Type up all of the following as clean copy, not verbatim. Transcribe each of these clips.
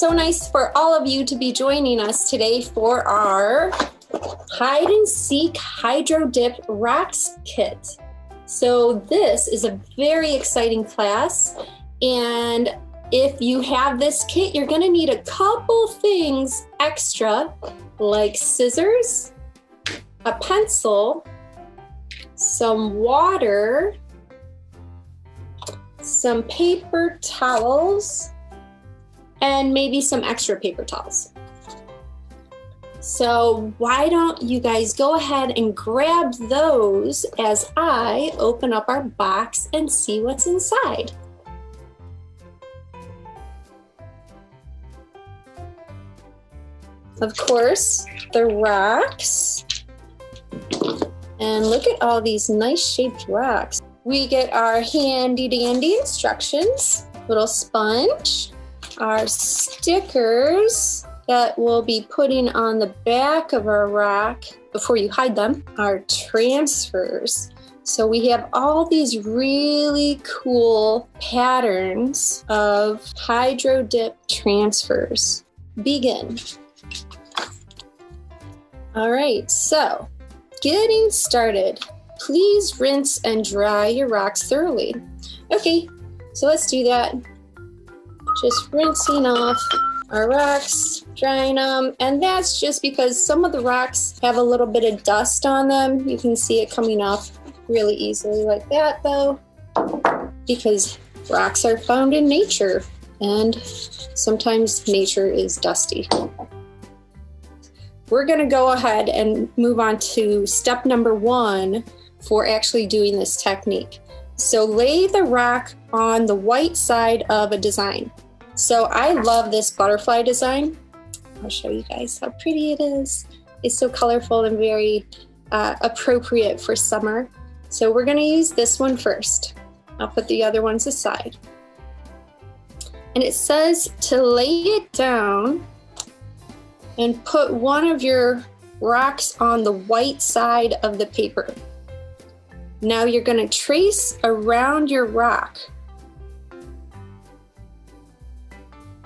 so nice for all of you to be joining us today for our hide and seek hydrodip rocks kit. So this is a very exciting class, and if you have this kit, you're going to need a couple things extra, like scissors, a pencil, some water, some paper towels, and maybe some extra paper towels. So why don't you guys go ahead and grab those as I open up our box and see what's inside. Of course, the rocks. And look at all these nice shaped rocks. We get our handy dandy instructions, little sponge, our stickers that we'll be putting on the back of our rock before you hide them, our transfers. So we have all these really cool patterns of hydrodip transfers. Begin. All right, so getting started. Please rinse and dry your rocks thoroughly. Okay, so let's do that. Just rinsing off our rocks, drying them, and that's just because some of the rocks have a little bit of dust on them. You can see it coming off really easily like that though, because rocks are found in nature and sometimes nature is dusty. We're gonna go ahead and move on to step number 1 for actually doing this technique. So lay the rock on the white side of a design. So I love this butterfly design. I'll show you guys how pretty it is. It's so colorful and very appropriate for summer. So we're gonna use this one first. I'll put the other ones aside. And it says to lay it down and put one of your rocks on the white side of the paper. Now you're going to trace around your rock.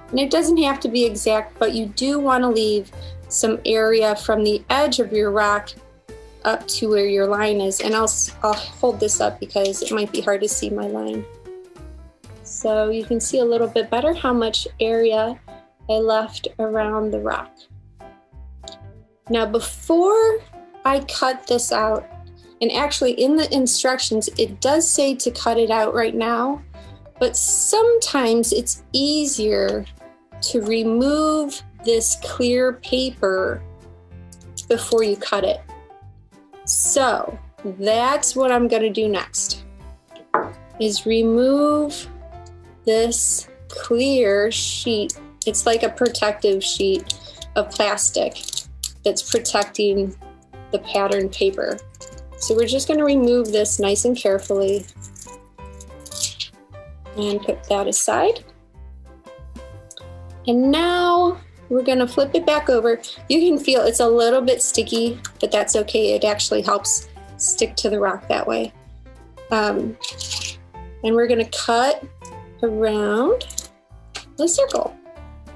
And it doesn't have to be exact, but you do want to leave some area from the edge of your rock up to where your line is. And I'll hold this up because it might be hard to see my line. So you can see a little bit better how much area I left around the rock. Now before I cut this out, and actually in the instructions it does say to cut it out right now, but sometimes it's easier to remove this clear paper before you cut it. So that's what I'm going to do next, is remove this clear sheet. It's like a protective sheet of plastic that's protecting the pattern paper. So we're just going to remove this nice and carefully and put that aside. And now we're going to flip it back over. You can feel it's a little bit sticky, but that's okay. It actually helps stick to the rock that way. And we're going to cut around the circle.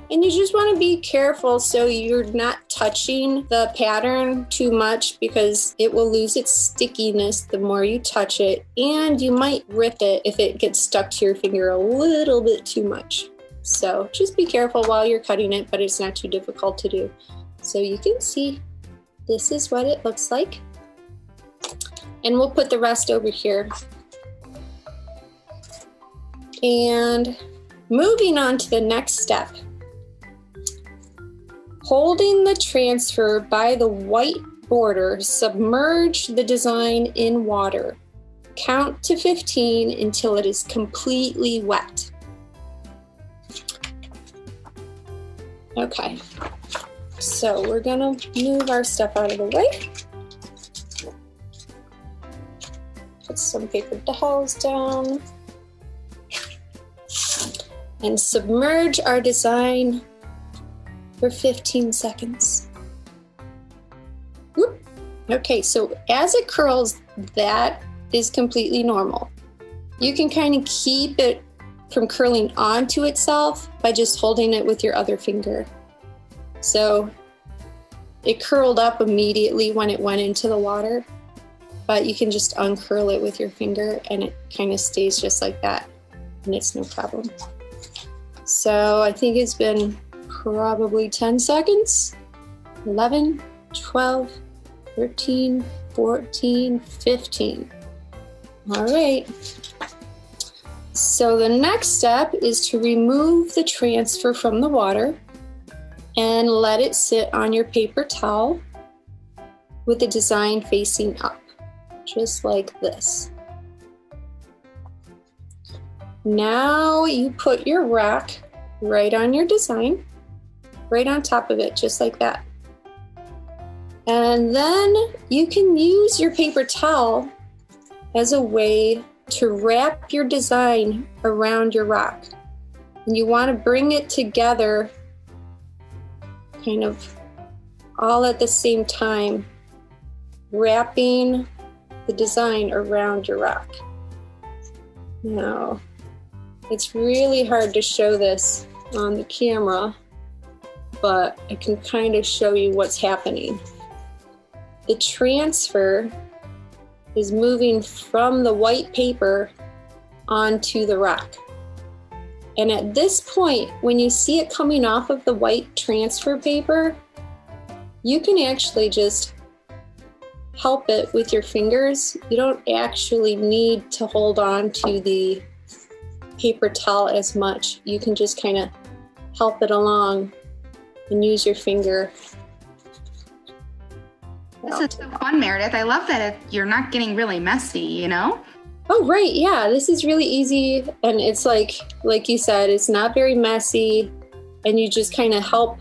And you just want to be careful so you're not touching the pattern too much, because it will lose its stickiness the more you touch it, and you might rip it if it gets stuck to your finger a little bit too much. So just be careful while you're cutting it, but it's not too difficult to do. So you can see this is what it looks like. And we'll put the rest over here. And moving on to the next step. Holding the transfer by the white border, submerge the design in water. Count to 15 until it is completely wet. Okay, so we're gonna move our stuff out of the way. Put some paper towels down. And submerge our design for 15 seconds. Whoop. Okay, so as it curls, that is completely normal. You can kind of keep it from curling onto itself by just holding it with your other finger. So it curled up immediately when it went into the water, but you can just uncurl it with your finger and it kind of stays just like that, and it's no problem. So I think it's been probably 10 seconds. 11, 12, 13, 14, 15. All right. So the next step is to remove the transfer from the water and let it sit on your paper towel with the design facing up, just like this. Now you put your rock right on your design, right on top of it, just like that. And then you can use your paper towel as a way to wrap your design around your rock. And you want to bring it together kind of all at the same time, wrapping the design around your rock. Now, it's really hard to show this on the camera, but I can kind of show you what's happening. The transfer is moving from the white paper onto the rock. And at this point, when you see it coming off of the white transfer paper, you can actually just help it with your fingers. You don't actually need to hold on to the paper towel as much. You can just kind of help it along and use your finger. This is so fun, Meredith. I love that you're not getting really messy, you know? Oh, right. Yeah, this is really easy. And it's like you said, it's not very messy. And you just kind of help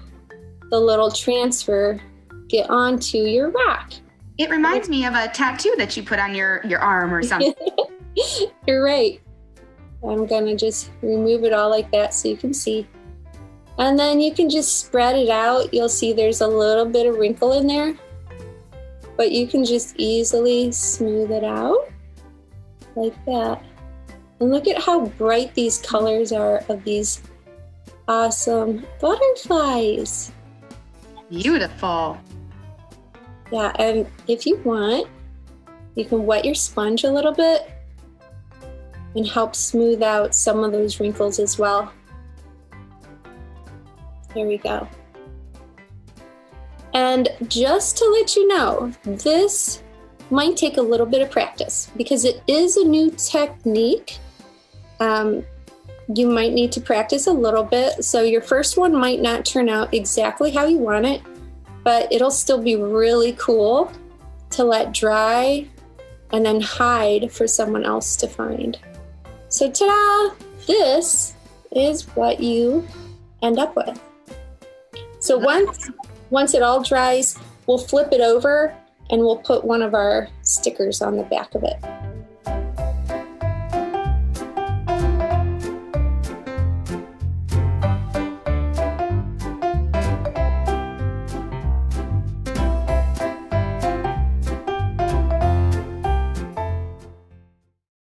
the little transfer get onto your rock. It reminds me of a tattoo that you put on your arm or something. You're right. I'm going to just remove it all like that so you can see. And then you can just spread it out. You'll see there's a little bit of wrinkle in there, but you can just easily smooth it out like that. And look at how bright these colors are of these awesome butterflies. Beautiful. Yeah, and if you want, you can wet your sponge a little bit and help smooth out some of those wrinkles as well. There we go. And just to let you know, this might take a little bit of practice because it is a new technique. You might need to practice a little bit. So your first one might not turn out exactly how you want it, but it'll still be really cool to let dry and then hide for someone else to find. So ta-da! This is what you end up with. So once it all dries, we'll flip it over and we'll put one of our stickers on the back of it.